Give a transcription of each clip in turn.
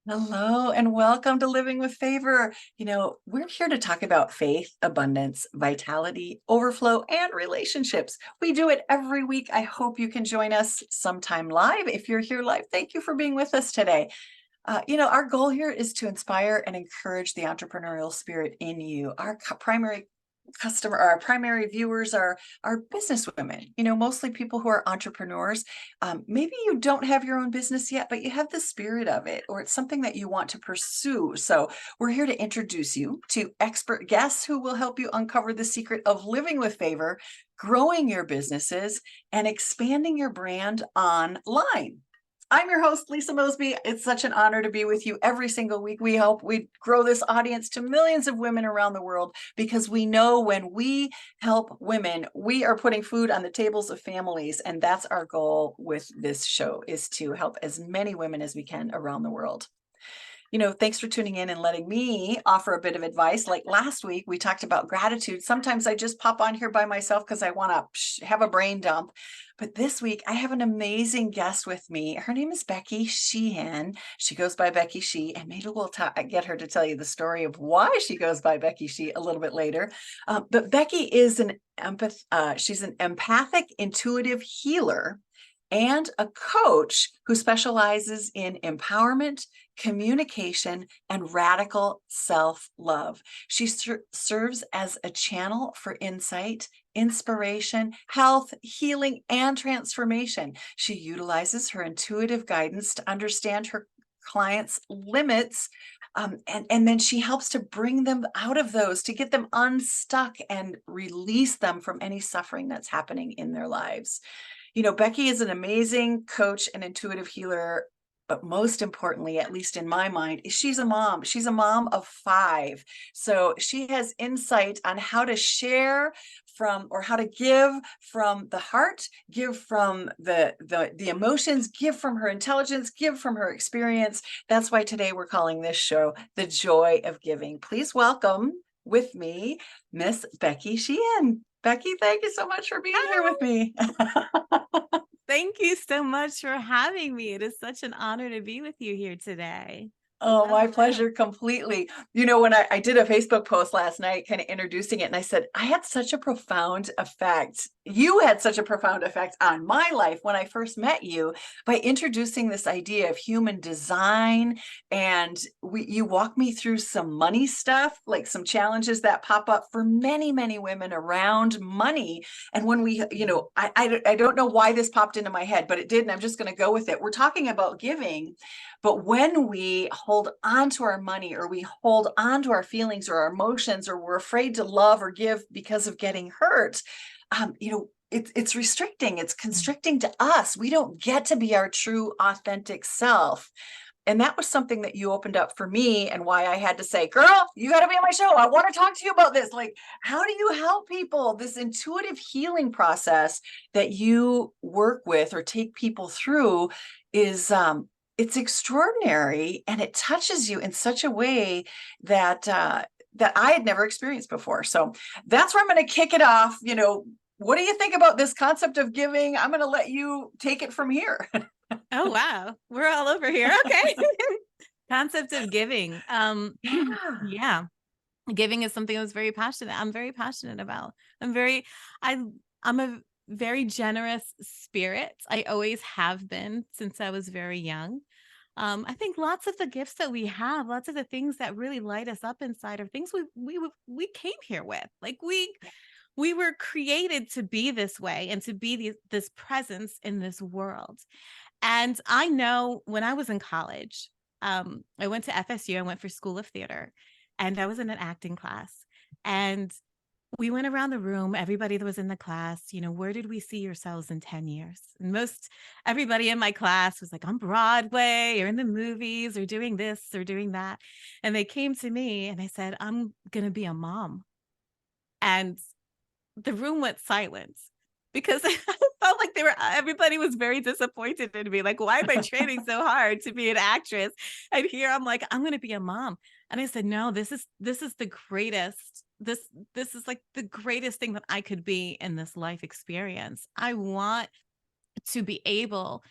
Hello and welcome to Living with Favor. We're here to talk about faith, abundance, vitality, overflow, and relationships. We do it every week. I hope you can join us sometime live. If you're here live, thank you for being with us today. Our goal here is to inspire and encourage the entrepreneurial spirit in you. Our primary customer, our primary viewers are business women, mostly people who are entrepreneurs. Maybe you don't have your own business yet, but you have the spirit of it, or it's something that you want to pursue. So we're here to introduce you to expert guests who will help you uncover the secret of living with favor, growing your businesses, and expanding your brand online. I'm your host, Lisa Mosbey. It's such an honor to be with you every single week. We grow this audience to millions of women around the world because we know when we help women, we are putting food on the tables of families. And that's our goal with this show, is to help as many women as we can around the world. Thanks for tuning in and letting me offer a bit of advice. Like last week, we talked about gratitude. Sometimes I just pop on here by myself because I want to have a brain dump. But this week, I have an amazing guest with me. Her name is Becky Sheehan. She goes by Becky She, and maybe we'll get her to tell you the story of why she goes by Becky She a little bit later. But Becky is she's an empathic, intuitive healer and a coach who specializes in empowerment, communication, and radical self-love. She serves as a channel for insight, inspiration, health, healing, and transformation. She utilizes her intuitive guidance to understand her clients' limits, and then she helps to bring them out of those, to get them unstuck and release them from any suffering that's happening in their lives. Becky is an amazing coach and intuitive healer, but most importantly, at least in my mind, is she's a mom. She's a mom of 5. So she has insight on how to share or how to give from the heart, give from the emotions, give from her intelligence, give from her experience. That's why today we're calling this show The Joy of Giving. Please welcome with me, Miss Becky Sheehan. Becky, thank you so much for being here with me. Thank you so much for having me. It is such an honor to be with you here today. Oh, my pleasure completely. When I did a Facebook post last night, kind of introducing it, and I said, I had such a profound effect. You had such a profound effect on my life when I first met you by introducing this idea of human design. And you walked me through some money stuff, like some challenges that pop up for many, many women around money. And when I don't know why this popped into my head, but it did. And I'm just going to go with it. We're talking about giving. But when we hold on to our money, or we hold on to our feelings or our emotions, or we're afraid to love or give because of getting hurt, it's restricting, it's constricting to us. We don't get to be our true, authentic self. And that was something that you opened up for me, and why I had to say, girl, you got to be on my show. I want to talk to you about this. Like, how do you help people? This intuitive healing process that you work with or take people through is, it's extraordinary, and it touches you in such a way that that I had never experienced before. So that's where I'm going to kick it off. What do you think about this concept of giving? I'm going to let you take it from here. Oh, wow. We're all over here. Okay. Concept of giving. Yeah. Yeah. Giving is something I'm very passionate about. I I'm a very generous spirit. I always have been since I was very young. I think lots of the gifts that we have, lots of the things that really light us up inside are things we came here with. Like we were created to be this way and to be this presence in this world. And I know when I was in college, I went to FSU, I went for School of Theater, and I was in an acting class. And we went around the room, everybody that was in the class, where did we see yourselves in 10 years? And everybody in my class was like on Broadway or in the movies or doing this or doing that. And they came to me and I said, I'm going to be a mom. And the room went silent because I felt like everybody was very disappointed in me. Like, why am I training so hard to be an actress? And here I'm like, I'm going to be a mom. And I said, no, this is the greatest. This is like the greatest thing that I could be in this life experience. I want to be able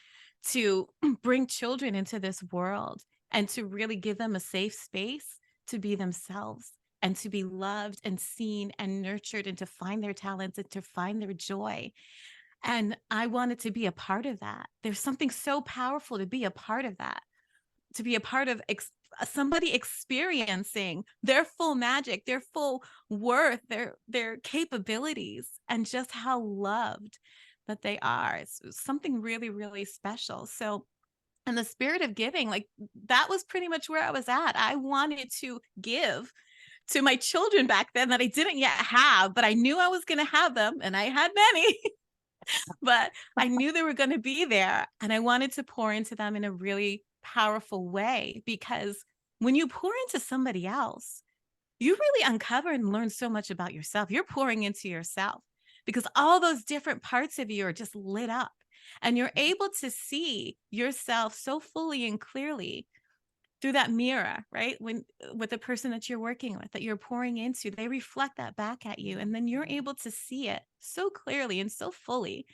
to bring children into this world and to really give them a safe space to be themselves and to be loved and seen and nurtured and to find their talents and to find their joy. And I wanted to be a part of that. There's something so powerful to be a part of that, to be a part of somebody experiencing their full magic, their full worth, their capabilities, and just how loved that they are. It's something really, really special. So, in the spirit of giving, like that was pretty much where I was at. I wanted to give to my children back then that I didn't yet have, but I knew I was going to have them, and I had many. But I knew they were going to be there, and I wanted to pour into them in a really powerful way, because when you pour into somebody else, you really uncover and learn so much about yourself. You're pouring into yourself because all those different parts of you are just lit up, and you're able to see yourself so fully and clearly through that mirror, right? When with the person that you're working with, that you're pouring into, they reflect that back at you, and then you're able to see it so clearly and so fully.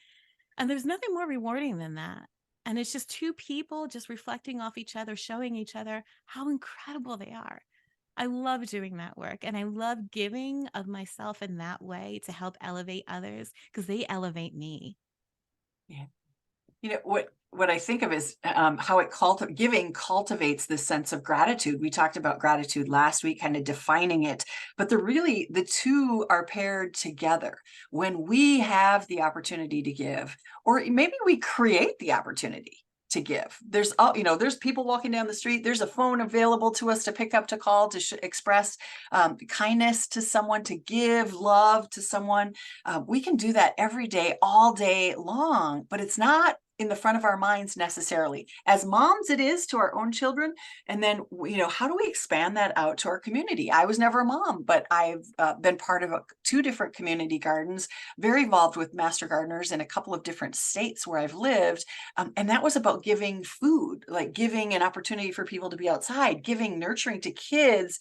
And there's nothing more rewarding than that. And it's just two people just reflecting off each other, showing each other how incredible they are. I love doing that work, and I love giving of myself in that way to help elevate others because they elevate me. Yeah. What I think of is how giving cultivates this sense of gratitude. We talked about gratitude last week, kind of defining it, but the two are paired together when we have the opportunity to give, or maybe we create the opportunity to give. There's people walking down the street. There's a phone available to us to pick up, to call, to express kindness to someone, to give love to someone. We can do that every day, all day long, but it's not in the front of our minds necessarily. As moms, it is to our own children. And then, how do we expand that out to our community? I was never a mom, but I've been part of two different community gardens, very involved with master gardeners in a couple of different states where I've lived. And that was about giving food, like giving an opportunity for people to be outside, giving nurturing to kids,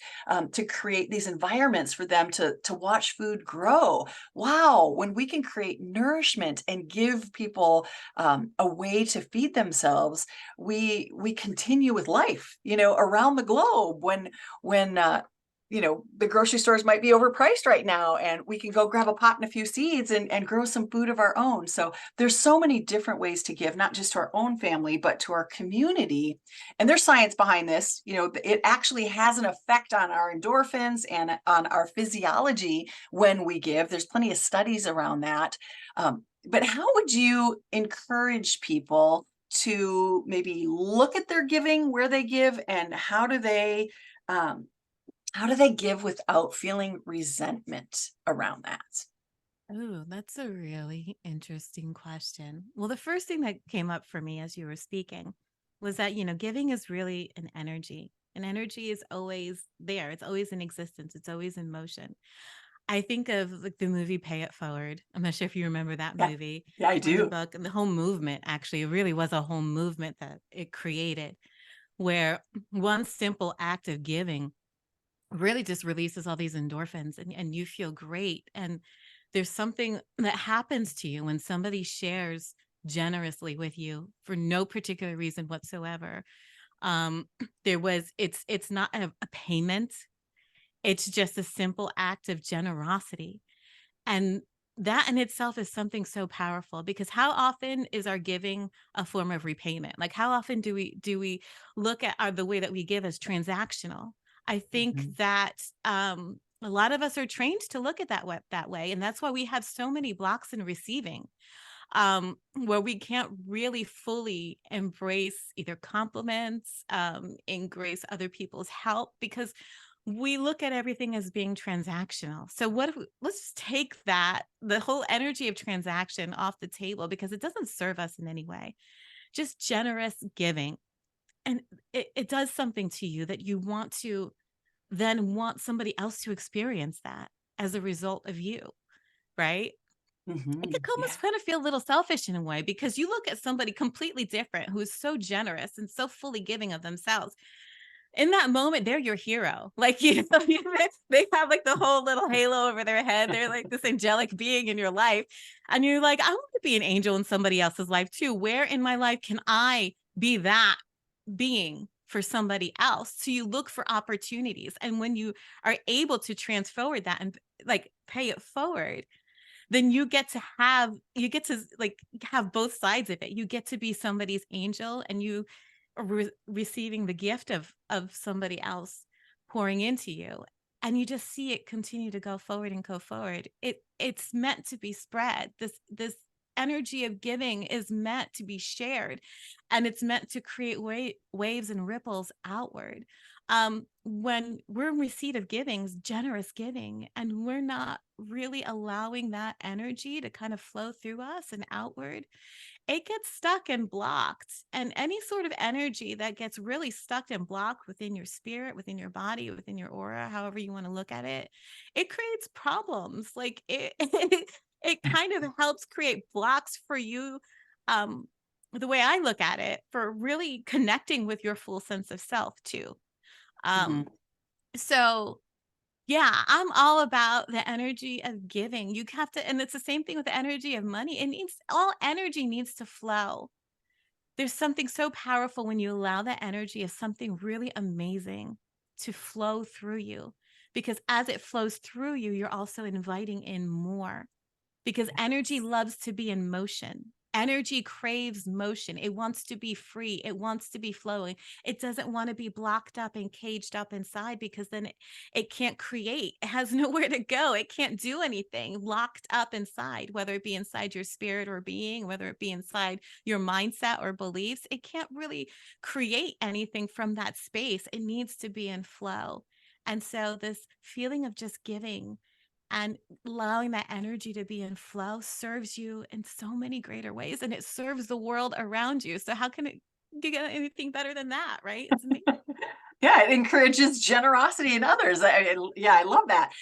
to create these environments for them to watch food grow. Wow, when we can create nourishment and give people a way to feed themselves, we continue with life, around the globe. When the grocery stores might be overpriced right now, and we can go grab a pot and a few seeds and grow some food of our own. So there's so many different ways to give, not just to our own family, but to our community. And there's science behind this. It actually has an effect on our endorphins and on our physiology when we give. There's plenty of studies around that. But how would you encourage people to maybe look at their giving, where they give, and um, how do they give without feeling resentment around that? Oh, that's a really interesting question. Well, the first thing that came up for me as you were speaking was that, giving is really an energy. And energy is always there. It's always in existence. It's always in motion. I think of like the movie Pay It Forward. I'm not sure if you remember that Yeah, movie yeah, I or the do. book, and the whole movement. Actually, it really was a whole movement that it created, where one simple act of giving really just releases all these endorphins, and you feel great. And there's something that happens to you when somebody shares generously with you for no particular reason whatsoever. Um, it's not a payment. It's just a simple act of generosity. And that in itself is something so powerful, because how often is our giving a form of repayment? Like how often do we look at the way that we give as transactional? I think Mhm. that a lot of us are trained to look at that way, and that's why we have so many blocks in receiving, where we can't really fully embrace either compliments, embrace other people's help, because we look at everything as being transactional. So what if let's just take the whole energy of transaction off the table, because it doesn't serve us in any way. Just generous giving. And it does something to you that you want to then want somebody else to experience that as a result of you, right? It could Yeah. almost kind of feel a little selfish in a way, because you look at somebody completely different who's so generous and so fully giving of themselves. In that moment, they're your hero. Like, they have like the whole little halo over their head. They're like this angelic being in your life. And you're like, I want to be an angel in somebody else's life too. Where in my life can I be that being for somebody else. So you look for opportunities. And when you are able to transfer that and like pay it forward, then you get to like have both sides of it. You get to be somebody's angel, and you are receiving the gift of somebody else pouring into you. And you just see it continue to go forward and go forward. It's meant to be spread. This energy of giving is meant to be shared, and it's meant to create waves and ripples outward. When we're in receipt of givings, generous giving, and we're not really allowing that energy to kind of flow through us and outward, it gets stuck and blocked. And any sort of energy that gets really stuck and blocked within your spirit, within your body, within your aura, however you want to look at it, it creates problems. Like it, it kind of helps create blocks for you. Um, the way I look at it, for really connecting with your full sense of self too. Mhm. Um, so yeah, I'm all about the energy of giving. You have to, and it's the same thing with the energy of money. All energy needs to flow. There's something so powerful when you allow the energy of something really amazing to flow through you. Because as it flows through you, you're also inviting in more, because energy loves to be in motion. Energy craves motion. It wants to be free. It wants to be flowing. It doesn't want to be blocked up and caged up inside, because then it can't create. It has nowhere to go. It can't do anything locked up inside, whether it be inside your spirit or being, whether it be inside your mindset or beliefs. It can't really create anything from that space. It needs to be in flow. And so this feeling of just giving and allowing that energy to be in flow serves you in so many greater ways, and it serves the world around you. So how can it get anything better than that, right? It's amazing. Yeah, it encourages generosity in others. Yeah, I love that.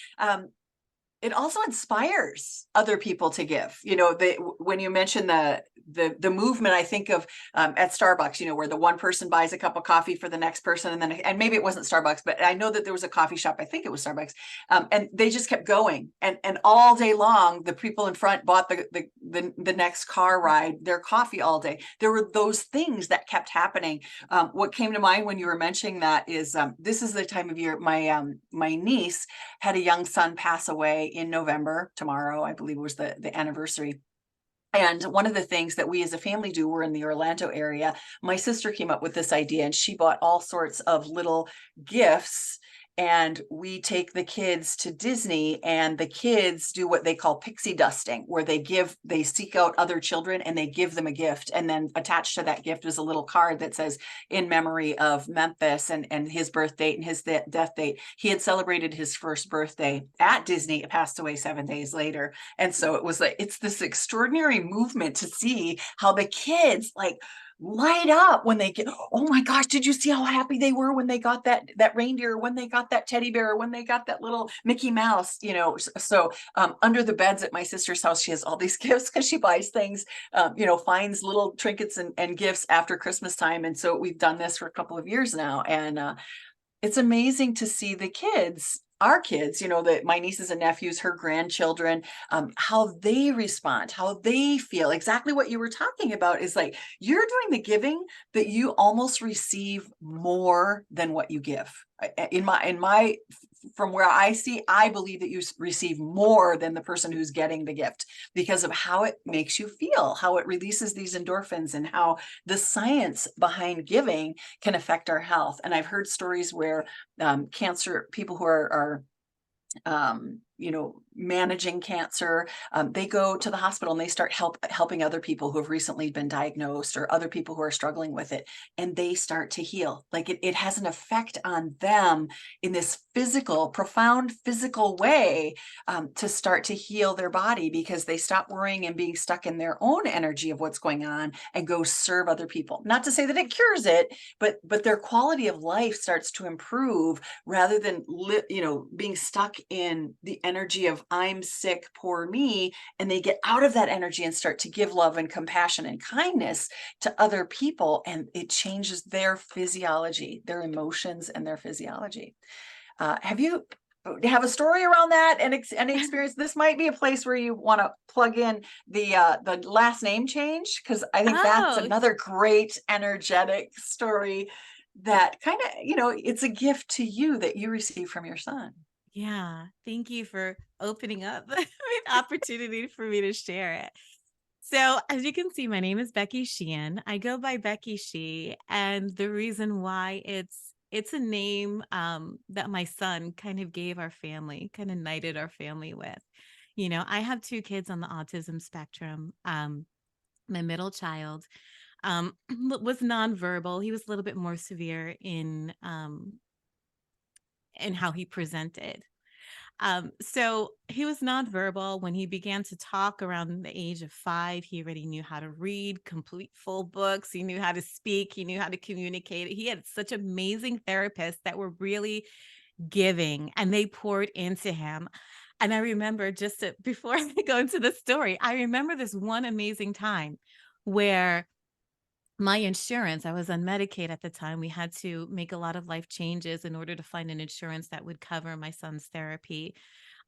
It also inspires other people to give. When you mention the movement, I think of at Starbucks, where the one person buys a cup of coffee for the next person, and maybe it wasn't Starbucks, but I know that there was a coffee shop. I think it was Starbucks, and they just kept going, and all day long, the people in front bought the next car ride, their coffee all day. There were those things that kept happening. What came to mind when you were mentioning that is this is the time of year my niece had a young son pass away in November. Tomorrow, I believe, was the anniversary. And one of the things that we as a family do, we're in the Orlando area. My sister came up with this idea, and she bought all sorts of little gifts. And we take the kids to Disney, and the kids do what they call pixie dusting, where they seek out other children and they give them a gift. And then attached to that gift is a little card that says, in memory of Memphis and his birth date and his death date. He had celebrated his first birthday at Disney, passed away 7 days later. And so it was like, it's this extraordinary movement to see how the kids light up when they get, oh my gosh, did you see how happy they were when they got that reindeer, when they got that teddy bear, when they got that little Mickey Mouse. So under the beds at my sister's house, she has all these gifts because she buys things, finds little trinkets and gifts after Christmas time. And so we've done this for a couple of years now, and it's amazing to see our kids, that my nieces and nephews, her grandchildren, how they respond, how they feel. Exactly what you were talking about is like, you're doing the giving that you almost receive more than what you give. From where I see, I believe that you receive more than the person who's getting the gift, because of how it makes you feel, how it releases these endorphins, and how the science behind giving can affect our health. And I've heard stories where cancer people who are managing cancer, they go to the hospital and they start helping other people who have recently been diagnosed, or other people who are struggling with it, and they start to heal. Like it has an effect on them in this profound physical way, to start to heal their body, because they stop worrying and being stuck in their own energy of what's going on and go serve other people. Not to say that it cures it, but their quality of life starts to improve, rather than being stuck in the energy of I'm sick, poor me. And they get out of that energy and start to give love and compassion and kindness to other people, and it changes their physiology, their emotions, and their physiology. Have you have a story around that and any experience? This might be a place where you want to plug in the last name change, because I think that's Oh, another great energetic story. that kind of, it's a gift to you that you receive from your son. Yeah. Thank you for opening up the opportunity for me to share it. So, as you can see, my name is Becky Sheehan. I go by Becky She, and the reason why it's a name that my son kind of gave our family, kind of knighted our family with. I have two kids on the autism spectrum. My middle child was nonverbal. He was a little bit more severe in how he presented. So he was nonverbal. When he began to talk around the age of 5, he already knew how to read complete full books. He knew how to speak. He knew how to communicate. He had such amazing therapists that were really giving, and they poured into him. And I remember before I go into the story, I remember this one amazing time where my insurance, I was on Medicaid at the time. We had to make a lot of life changes in order to find an insurance that would cover my son's therapy.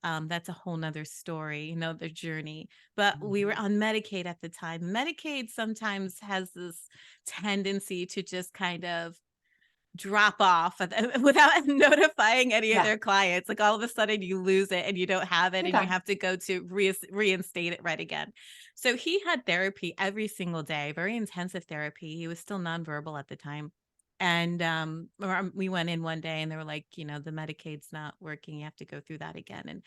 That's a whole nother story, their journey. But we were Mhm. on Medicaid at the time. Medicaid sometimes has this tendency to just kind of drop off without notifying any of Yeah, their clients. Like all of a sudden you lose it and you don't have it you're and you done. have to go to reinstate it right again. So he had therapy every single day, very intensive therapy. He was still nonverbal at the time. And we went in one day and they were like, the Medicaid's not working. You have to go through that again. And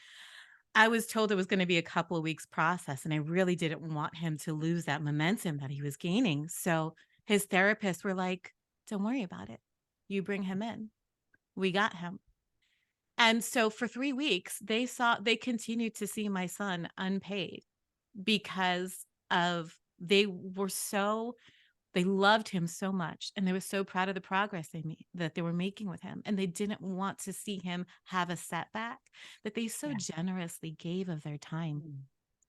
I was told it was going to be a couple of weeks process. And I really didn't want him to lose that momentum that he was gaining. So his therapists were like, don't worry about it. You bring him in. We got him. And so for 3 weeks, they continued to see my son unpaid because of they loved him so much and they were so proud of the progress that they were making with him, and they didn't want to see him have a setback, that they so Yeah. generously gave of their time Mm.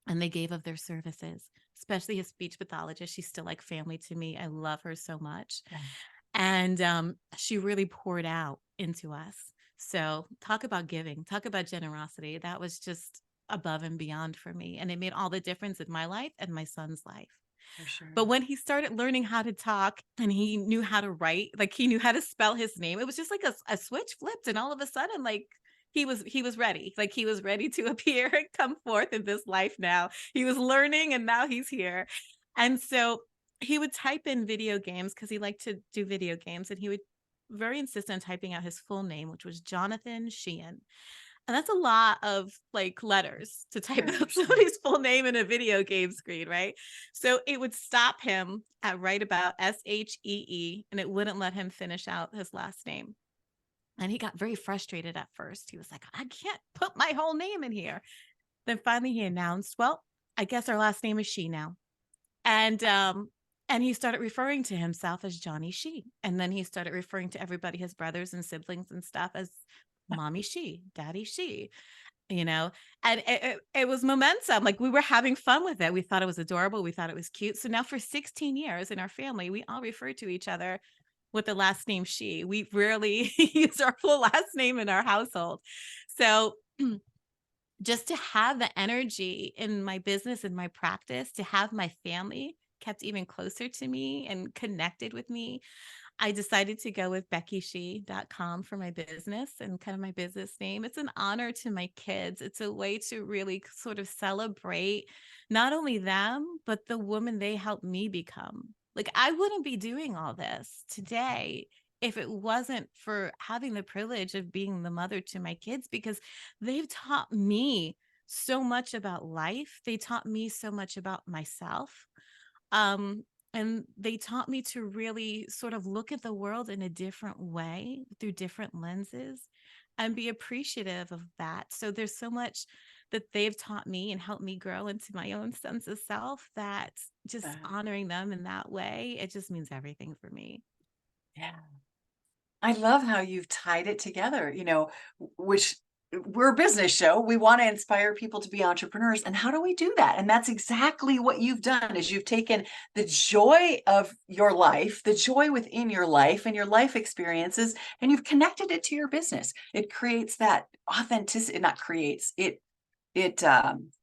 and they gave of their services, especially his speech pathologist. She's still like family to me. I love her so much. Yeah. And she really poured out into us. So talk about giving, talk about generosity. That was just above and beyond for me. And it made all the difference in my life and my son's life. For But sure. when he started learning how to talk and he knew how to write, like he knew how to spell his name, it was just like a switch flipped. And all of a sudden, like he was ready. Like he was ready to appear and come forth in this life now. He was learning and now he's here. And so he would type in video games because he liked to do video games, and he would very insist on typing out his full name, which was Jonathan Sheehan. And that's a lot of like letters to type Sure, out sure. somebody's full name in a video game screen, right? So it would stop him at right about SHEE, and it wouldn't let him finish out his last name. And he got very frustrated at first. He was like, I can't put my whole name in here. Then finally he announced, well, I guess our last name is She now. And he started referring to himself as Johnny She. And then he started referring to everybody, his brothers and siblings and stuff, as Mommy She, Daddy She, you know, and it was momentum. Like we were having fun with it. We thought it was adorable. We thought it was cute. So now for 16 years in our family, we all refer to each other with the last name She. We rarely use our full last name in our household. So just to have the energy in my business and my practice, to have my family kept even closer to me and connected with me, I decided to go with beckyshe.com for my business and kind of my business name. It's an honor to my kids. It's a way to really sort of celebrate not only them, but the woman they helped me become. Like I wouldn't be doing all this today if it wasn't for having the privilege of being the mother to my kids, because they've taught me so much about life. They taught me so much about myself. Um, and they taught me to really sort of look at the world in a different way through different lenses and be appreciative of that. So there's so much that they've taught me and helped me grow into my own sense of self, that just Uh, honoring them in that way, it just means everything for me. yeah. I love how you've tied it together, which we're a business show. We want to inspire people to be entrepreneurs. And how do we do that? And that's exactly what you've done is you've taken the joy of your life, the joy within your life and your life experiences, and you've connected it to your business. It creates that authenticity, not creates, it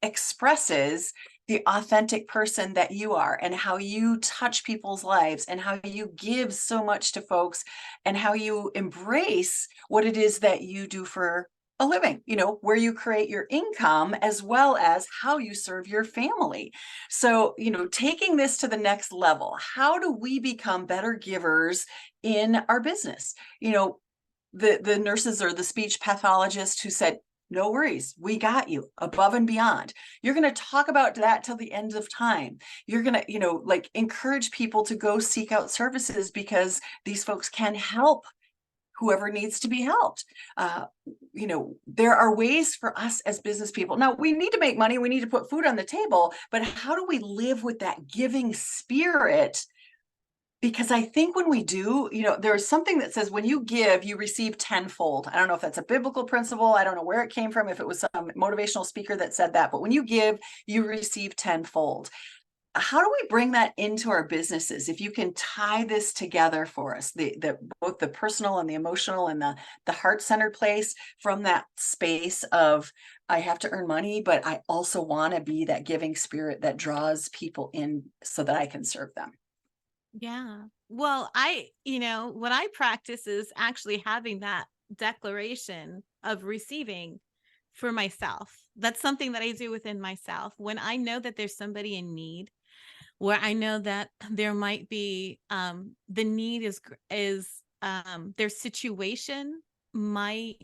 expresses the authentic person that you are and how you touch people's lives and how you give so much to folks and how you embrace what it is that you do for a living, where you create your income as well as how you serve your family. So, taking this to the next level, how do we become better givers in our business? The nurses or the speech pathologist who said, no worries, we got you above and beyond. You're going to talk about that till the end of time. You're going to, like encourage people to go seek out services because these folks can help whoever needs to be helped. There are ways for us as business people. Now, we need to make money, we need to put food on the table, but how do we live with that giving spirit? Because I think when we do, there's something that says when you give, you receive tenfold. I don't know if that's a biblical principle. I don't know where it came from, if it was some motivational speaker that said that, but when you give, you receive tenfold. How do we bring that into our businesses? If you can tie this together for us, both the personal and the emotional and the heart-centered place from that space of, I have to earn money, but I also want to be that giving spirit that draws people in so that I can serve them. Yeah. Well, what I practice is actually having that declaration of receiving for myself. That's something that I do within myself. When I know that there's somebody in need, where I know that there might be the need is their situation might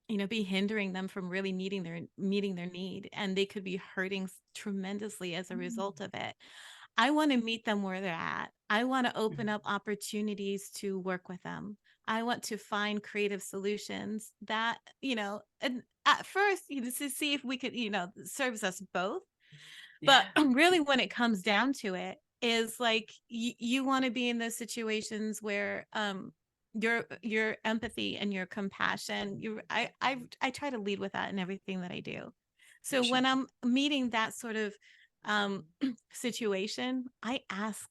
be hindering them from really meeting their need, and they could be hurting tremendously as a result of it. I want to meet them where they're at. I want to open up opportunities to work with them. I want to find creative solutions that, and at first, to see if we could, serves us both. But Yeah. really, when it comes down to it, is like you want to be in those situations where your empathy and your compassion, I try to lead with that in everything that I do. So when Sure. I'm meeting that sort of um situation, I ask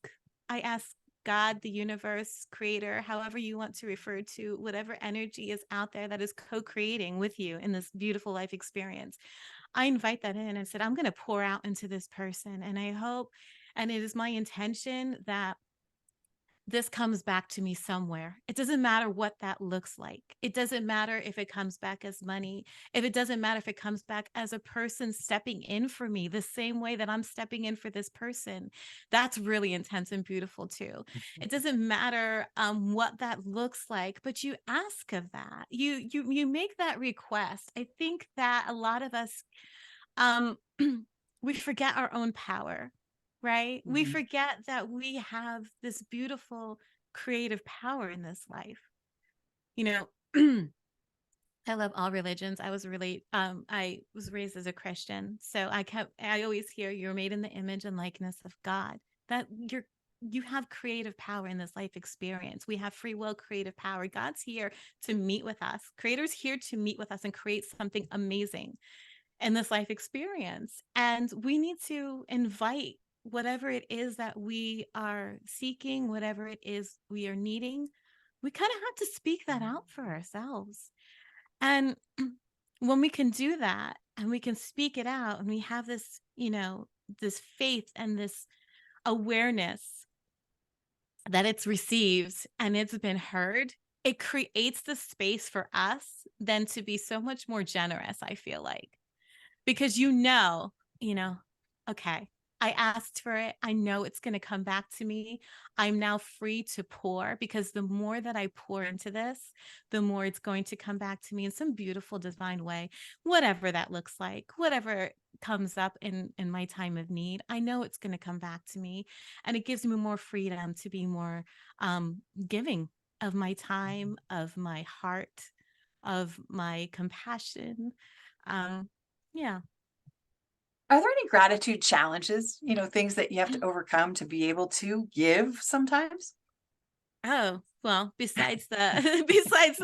God, the universe, creator, however you want to refer to whatever energy is out there that is co-creating with you in this beautiful life experience. I invite that in and said, I'm going to pour out into this person. And I hope, and it is my intention that this comes back to me somewhere. It doesn't matter what that looks like. It doesn't matter if it comes back as money. If it doesn't matter if it comes back as a person stepping in for me the same way that I'm stepping in for this person. That's really intense and beautiful too. It doesn't matter what that looks like, but you ask of that. You make that request. I think that a lot of us um we forget our own power, right? We Mhm. forget that we have this beautiful creative power in this life. You know, I love all religions. I was raised as a Christian. So I always hear you're made in the image and likeness of God. That you have creative power in this life experience. We have free will, creative power. God's here to meet with us. Creator's here to meet with us and create something amazing in this life experience. And we need to invite whatever it is that we are seeking, whatever it is we are needing. We kind of have to speak that out for ourselves. And when we can do that and we can speak it out and we have this, this faith and this awareness that it's received and it's been heard, it creates the space for us then to be so much more generous, I feel like. Because you know, okay, I asked for it. I know it's going to come back to me. I'm now free to pour because the more that I pour into this, the more it's going to come back to me in some beautiful divine way, whatever that looks like, whatever comes up in my time of need. I know it's going to come back to me, and it gives me more freedom to be more giving of my time, of my heart, of my compassion. Um, yeah. Are there any gratitude challenges, things that you have to overcome to be able to give sometimes? Oh, well, besides the besides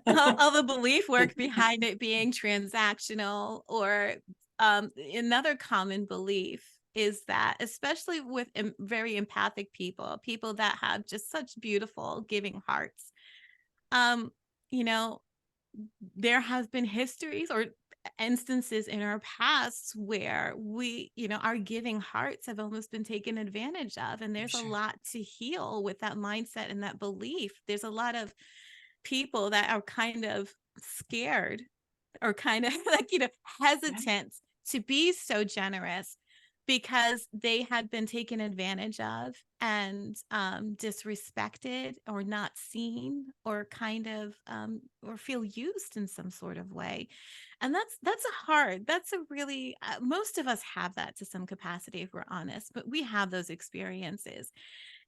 all the belief work behind it being transactional, or another common belief is that, especially with very empathic people that have just such beautiful giving hearts, um, you know, there has been histories, or instances in our past where we, our giving hearts have almost been taken advantage of. And there's a Sure. lot to heal with that mindset and that belief. There's a lot of people that are kind of scared or kind of like, Yeah. hesitant to be so generous because they had been taken advantage of and disrespected or not seen or kind of or feel used in some sort of way. And that's a really most of us have that to some capacity if we're honest, but we have those experiences.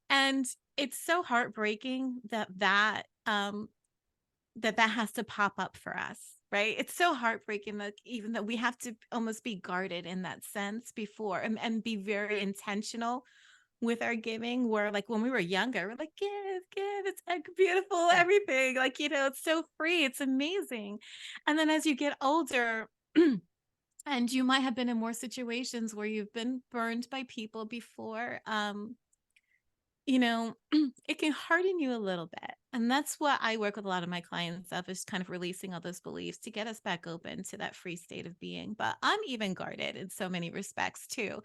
And it's so heartbreaking that has to pop up for us, right? It's so heartbreaking that even that we have to almost be guarded in that sense before and be very intentional with our giving, where like when we were younger, we're like, give, it's like beautiful, Yeah. everything. Like, it's so free, it's amazing. And then as you get older, and you might have been in more situations where you've been burned by people before, it can harden you a little bit. And that's what I work with a lot of my clients of, is kind of releasing all those beliefs to get us back open to that free state of being. But I'm even guarded in so many respects too,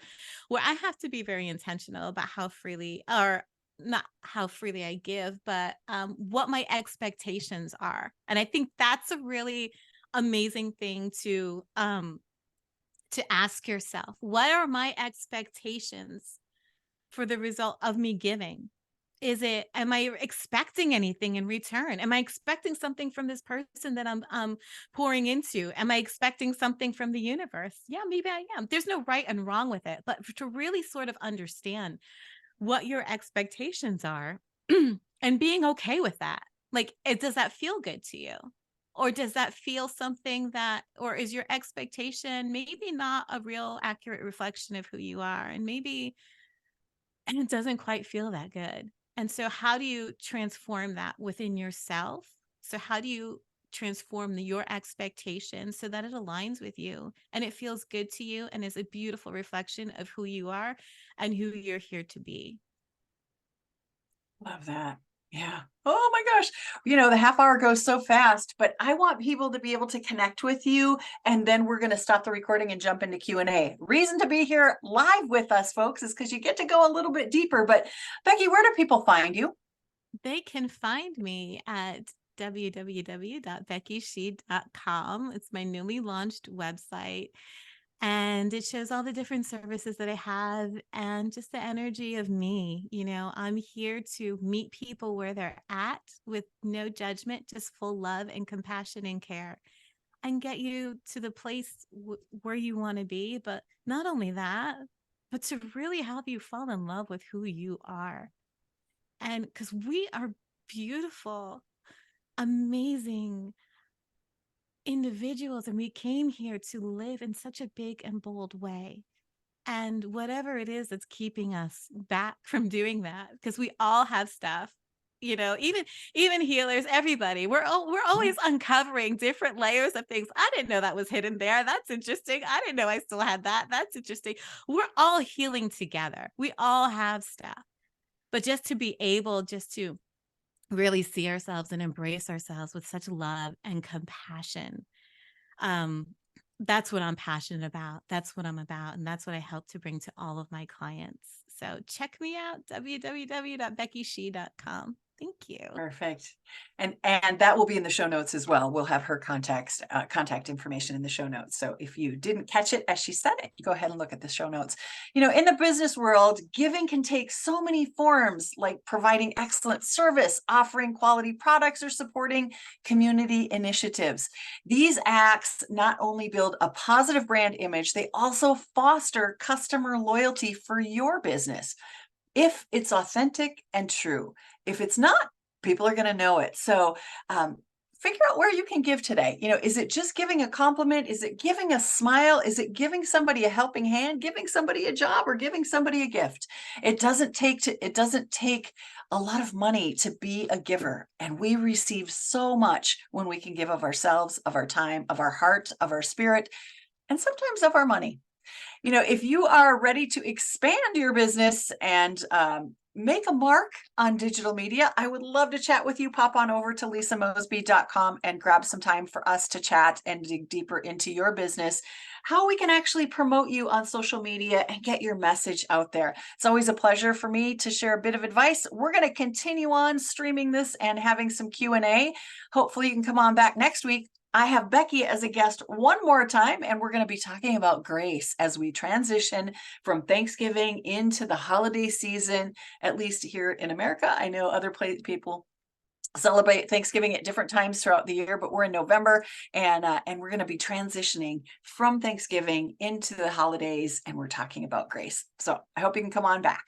where I have to be very intentional about how freely, or not how freely I give, but what my expectations are. And I think that's a really amazing thing to ask yourself. What are my expectations for the result of me giving? Am I expecting anything in return? Am I expecting something from this person that I'm pouring into? Am I expecting something from the universe? Yeah, maybe I am. There's no right and wrong with it, but to really sort of understand what your expectations are and being okay with that. Like, does that feel good to you? Or does that feel something or is your expectation maybe not a real accurate reflection of who you are? And it doesn't quite feel that good. And so how do you transform that within yourself? So how do you transform your expectations so that it aligns with you and it feels good to you and is a beautiful reflection of who you are and who you're here to be? Love that. Yeah. Oh my gosh. The half hour goes so fast, but I want people to be able to connect with you. And then we're going to stop the recording and jump into Q&A. Reason to be here live with us, folks, is because you get to go a little bit deeper. But Becky, where do people find you? They can find me at www.beckyshe.com. It's my newly launched website. And it shows all the different services that I have and just the energy of me. I'm here to meet people where they're at with no judgment, just full love and compassion and care, and get you to the place where you want to be. But not only that, but to really help you fall in love with who you are. And because we are beautiful, amazing individuals, and we came here to live in such a big and bold way. And whatever it is that's keeping us back from doing that, because we all have stuff, even healers, everybody, we're always uncovering different layers of things. I didn't know that was hidden there. That's interesting. I didn't know I still had that. That's interesting. We're all healing together. We all have stuff. But just to be able just to really see ourselves and embrace ourselves with such love and compassion, um, that's what I'm passionate about. That's what I'm about. And that's what I help to bring to all of my clients. So check me out, www.beckyshe.com. Thank you. Perfect. And that will be in the show notes as well. We'll have her contact information in the show notes. So if you didn't catch it as she said it, go ahead and look at the show notes. In the business world, giving can take so many forms, like providing excellent service, offering quality products, or supporting community initiatives. These acts not only build a positive brand image, they also foster customer loyalty for your business, if it's authentic and true. If it's not, people are going to know it. So figure out where you can give today. Is it just giving a compliment? Is it giving a smile? Is it giving somebody a helping hand, giving somebody a job, or giving somebody a gift? It doesn't take a lot of money to be a giver. And we receive so much when we can give of ourselves, of our time, of our heart, of our spirit, and sometimes of our money. If you are ready to expand your business and make a mark on digital media. I would love to chat with you. Pop on over to lisamosbey.com and grab some time for us to chat and dig deeper into your business, how we can actually promote you on social media and get your message out there. It's always a pleasure for me to share a bit of advice. We're going to continue on streaming this and having some Q&A. Hopefully you can come on back next week. I have Becky as a guest one more time, and we're going to be talking about grace as we transition from Thanksgiving into the holiday season, at least here in America. I know other people celebrate Thanksgiving at different times throughout the year, but we're in November, and we're going to be transitioning from Thanksgiving into the holidays, and we're talking about grace. So I hope you can come on back.